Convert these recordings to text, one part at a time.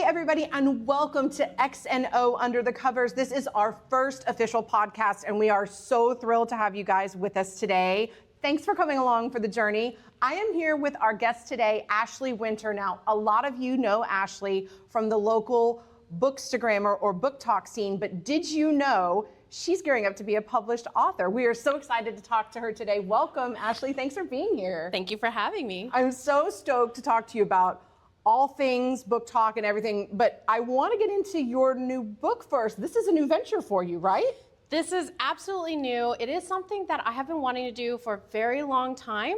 everybody, and welcome to XNO Under the Covers. This is our first official podcast, and we are so thrilled to have you guys with us today. Thanks for coming along for the journey. I am here with our guest today, Ashlie Wynter. Now, a lot of you know Ashlie from the local Bookstagram or BookTok scene, but did you know she's gearing up to be a published author? We are so excited to talk to her today. Welcome, Ashlie. Thanks for being here. Thank you for having me. I'm so stoked to talk to you about all things BookTok and everything, but I want to get into your new book first. This is a new venture for you, right? This is absolutely new. It is something that I have been wanting to do for a very long time,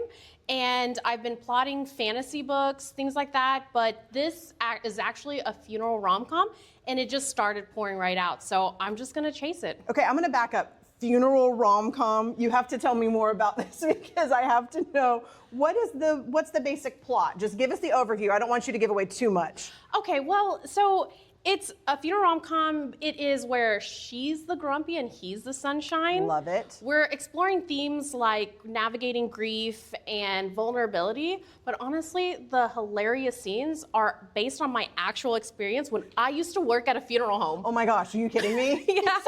and I've been plotting fantasy books, things like that, but this is actually a funeral rom-com, and it just started pouring right out, so I'm just gonna chase it. Okay, I'm gonna back up. Funeral rom-com, you have to tell me more about this because I have to know what's the basic plot? Just give us the overview. I don't want you to give away too much. Okay, well, so it's a funeral rom-com. It is where she's the grumpy and he's the sunshine. Love it. We're exploring themes like navigating grief and vulnerability, but honestly, the hilarious scenes are based on my actual experience when I used to work at a funeral home. Oh my gosh, are you kidding me? Yeah.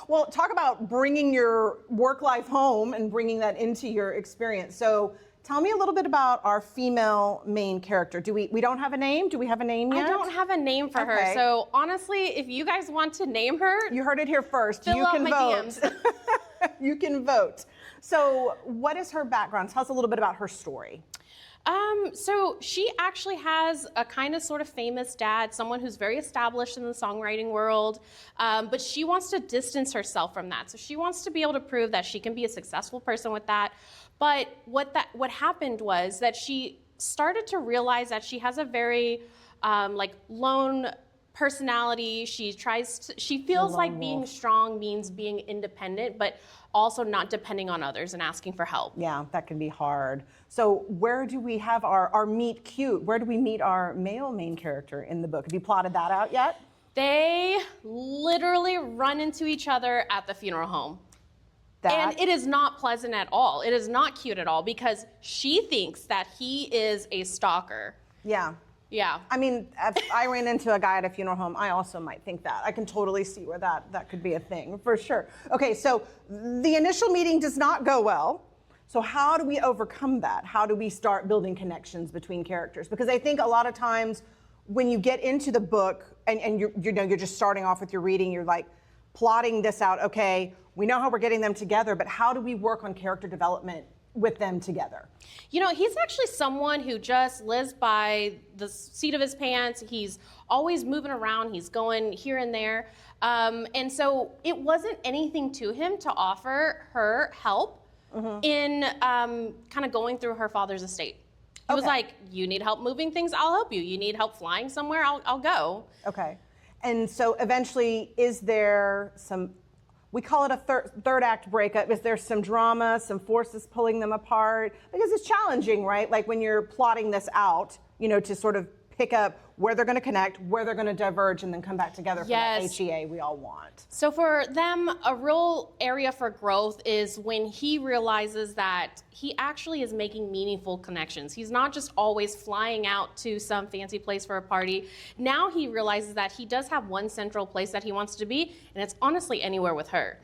Well, talk about bringing your work life home and bringing that into your experience. So tell me a little bit about our female main character. We don't have a name? Do we have a name yet? I don't have a name for her. So honestly, if you guys want to name her, you heard it here first. Fill you out can my vote. DMs. You can vote. So what is her background? Tell us a little bit about her story. So she actually has a kind of sort of famous dad, someone who's very established in the songwriting world, but she wants to distance herself from that. So she wants to be able to prove that she can be a successful person with that. But what happened was that she started to realize that she has a very lone personality. She feels like being strong means being independent, but also not depending on others and asking for help. Yeah, that can be hard. So where do we have our meet cute? Where do we meet our male main character in the book? Have you plotted that out yet? They literally run into each other at the funeral home. And it is not pleasant at all. It is not cute at all because she thinks that he is a stalker. Yeah. Yeah. I mean, if I ran into a guy at a funeral home, I also might think that. I can totally see where that could be a thing, for sure. Okay, so the initial meeting does not go well. So how do we overcome that? How do we start building connections between characters? Because I think a lot of times when you get into the book and you're just starting off with your reading, you're like plotting this out, okay, we know how we're getting them together, but how do we work on character development with them together? You know, he's actually someone who just lives by the seat of his pants. He's always moving around. He's going here and there. And so it wasn't anything to him to offer her help in kind of going through her father's estate. He was like, you need help moving things, I'll help you. You need help flying somewhere, I'll go. Okay. And so eventually, is there some, we call it a third act breakup. Is there some drama, some forces pulling them apart? Because it's challenging, right? Like when you're plotting this out, to sort of pick up where they're going to connect, where they're going to diverge, and then come back together for that HEA we all want. So for them, a real area for growth is when he realizes that he actually is making meaningful connections. He's not just always flying out to some fancy place for a party. Now he realizes that he does have one central place that he wants to be, and it's honestly anywhere with her.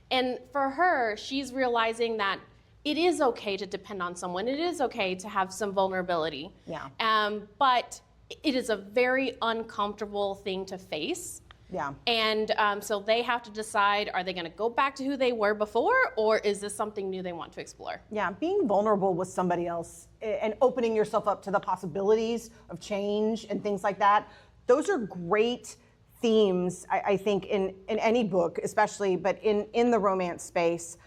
And for her, she's realizing that it is okay to depend on someone. It is okay to have some vulnerability. Yeah. But it is a very uncomfortable thing to face. Yeah. And so they have to decide, are they going to go back to who they were before, or is this something new they want to explore? Yeah, being vulnerable with somebody else and opening yourself up to the possibilities of change and things like that, those are great themes, I think, in any book, especially, but in the romance space.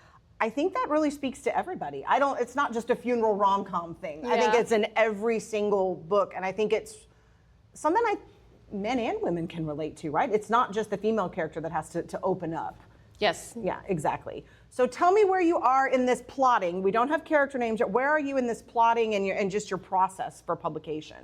I think that really speaks to everybody. It's not just a funeral rom-com thing. Yeah. I think it's in every single book, and I think it's something men and women can relate to, right? It's not just the female character that has to open up. Yes. Yeah, exactly. So tell me where you are in this plotting. We don't have character names yet. Where are you in this plotting and just your process for publication?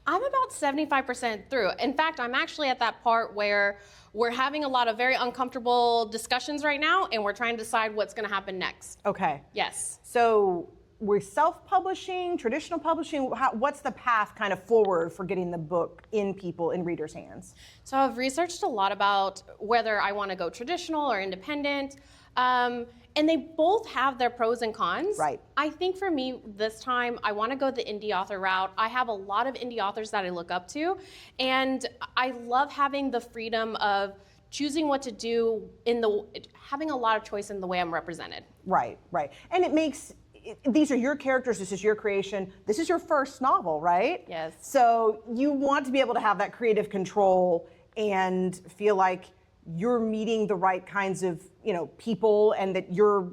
I'm about 75% through. In fact, I'm actually at that part where we're having a lot of very uncomfortable discussions right now, and we're trying to decide what's going to happen next. Okay. Yes. So we're self-publishing, traditional publishing? What's the path kind of forward for getting the book in readers' hands? So I've researched a lot about whether I want to go traditional or independent. And they both have their pros and cons. Right. I think for me this time, I want to go the indie author route. I have a lot of indie authors that I look up to, and I love having the freedom of choosing what to do having a lot of choice in the way I'm represented. Right. And these are your characters, this is your creation, this is your first novel, right? Yes. So you want to be able to have that creative control and feel like you're meeting the right kinds of, people, and that you're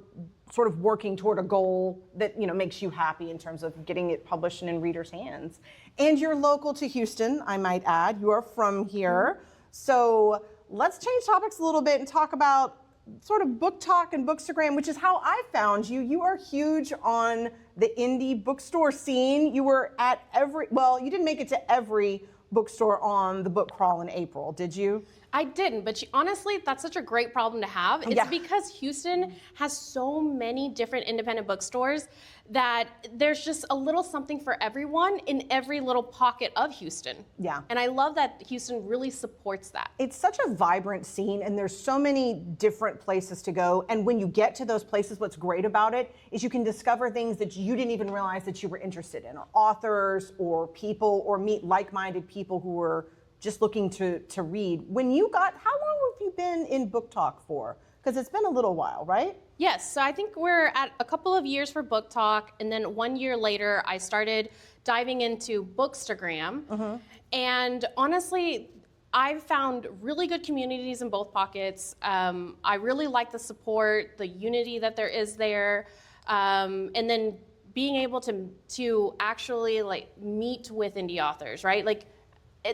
sort of working toward a goal that, makes you happy in terms of getting it published and in readers' hands. And you're local to Houston, I might add. You are from here. So let's change topics a little bit and talk about sort of BookTok and Bookstagram, which is how I found you. You are huge on the indie bookstore scene. You were at you didn't make it to every bookstore on the book crawl in April, did you? I didn't, but honestly, that's such a great problem to have. It's because Houston has so many different independent bookstores that there's just a little something for everyone in every little pocket of Houston. Yeah. And I love that Houston really supports that. It's such a vibrant scene, and there's so many different places to go. And when you get to those places, what's great about it is you can discover things that you didn't even realize that you were interested in, or authors or people, or meet like-minded people who were just looking to read. How long have you been in BookTok for? Because it's been a little while, right? Yes, so I think we're at a couple of years for BookTok, and then 1 year later, I started diving into Bookstagram. And honestly, I've found really good communities in both pockets. I really like the support, the unity that there is there, and then being able to actually meet with indie authors, right?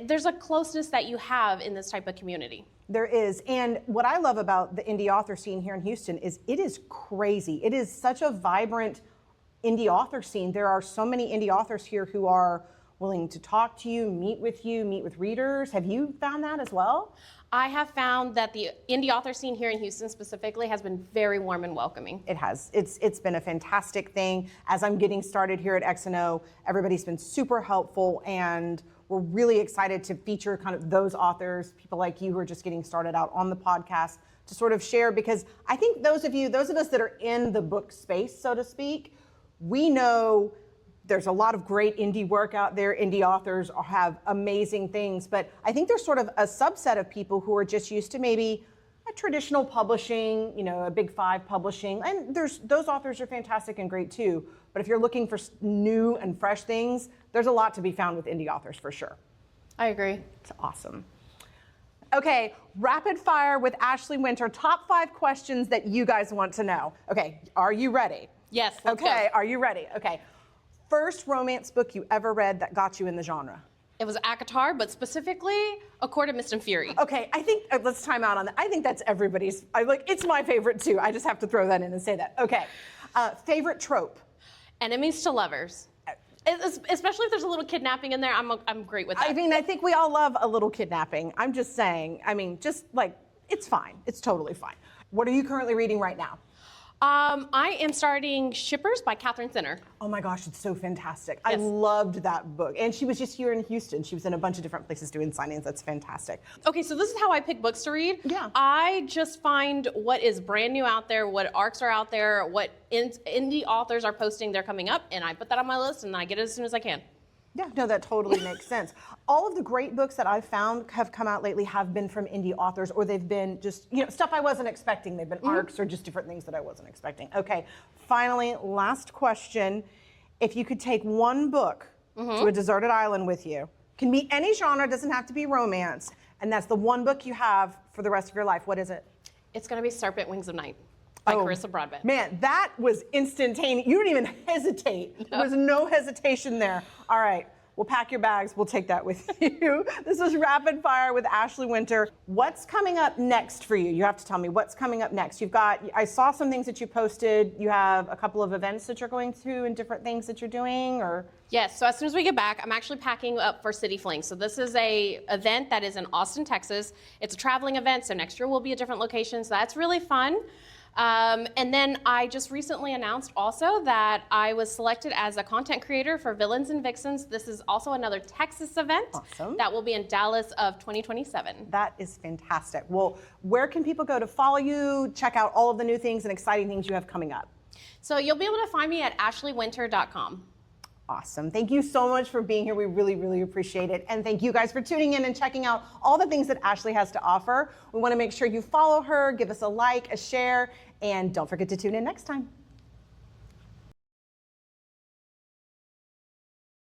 There's a closeness that you have in this type of community. There is, and what I love about the indie author scene here in Houston is it is crazy. It is such a vibrant indie author scene. There are so many indie authors here who are willing to talk to you, meet with readers. Have you found that as well? I have found that the indie author scene here in Houston specifically has been very warm and welcoming. It has. It's been a fantastic thing. As I'm getting started here at XNO, everybody's been super helpful, and we're really excited to feature kind of those authors, people like you who are just getting started out on the podcast, to sort of share, because I think those of us that are in the book space, so to speak, we know there's a lot of great indie work out there. Indie authors have amazing things, but I think there's sort of a subset of people who are just used to maybe a traditional publishing, a big five publishing, and those authors are fantastic and great too. But if you're looking for new and fresh things, there's a lot to be found with indie authors for sure. I agree. It's awesome. Okay, rapid fire with Ashlie Wynter. Top 5 questions that you guys want to know. Okay, are you ready? Yes, let's Okay, go. are you ready? Okay. First romance book you ever read that got you in the genre? It was ACOTAR, but specifically A Court of Mist and Fury. Okay, I think, let's time out on that. I think that's everybody's, it's my favorite too. I just have to throw that in and say that. Okay, favorite trope? Enemies to lovers. Especially if there's a little kidnapping in there, I'm great with that. I think we all love a little kidnapping. I'm just saying, it's fine. It's totally fine. What are you currently reading right now? I am starting Shippers by Catherine Thinner. Oh my gosh, it's so fantastic. Yes. I loved that book. And she was just here in Houston. She was in a bunch of different places doing signings. That's fantastic. Okay, so this is how I pick books to read. Yeah. I just find what is brand new out there, what arcs are out there, what indie authors are posting, they're coming up, and I put that on my list, and I get it as soon as I can. Yeah, no, that totally makes sense. All of the great books that I've found have come out lately have been from indie authors, or they've been just, stuff I wasn't expecting. They've been arcs or just different things that I wasn't expecting. Okay, finally, last question. If you could take one book to a deserted island with you, can be any genre, doesn't have to be romance, and that's the one book you have for the rest of your life, what is it? It's going to be Serpent Wings of Night by Carissa Broadbent. Man, that was instantaneous. You didn't even hesitate. No. There was no hesitation there. All right, we'll pack your bags. We'll take that with you. This was Rapid Fire with Ashlie Wynter. What's coming up next for you? You have to tell me what's coming up next. I saw some things that you posted. You have a couple of events that you're going to and different things that you're doing, or? Yes, so as soon as we get back, I'm actually packing up for City Fling. So this is a event that is in Austin, Texas. It's a traveling event, so next year will be at different locations. So that's really fun. And then I just recently announced also that I was selected as a content creator for Villains and Vixens. This is also another Texas event that will be in Dallas of 2027. That is fantastic. Well, where can people go to follow you, check out all of the new things and exciting things you have coming up? So you'll be able to find me at ashliewynter.com. Awesome. Thank you so much for being here. We really, really appreciate it. And thank you guys for tuning in and checking out all the things that Ashlie has to offer. We want to make sure you follow her, give us a like, a share, and don't forget to tune in next time.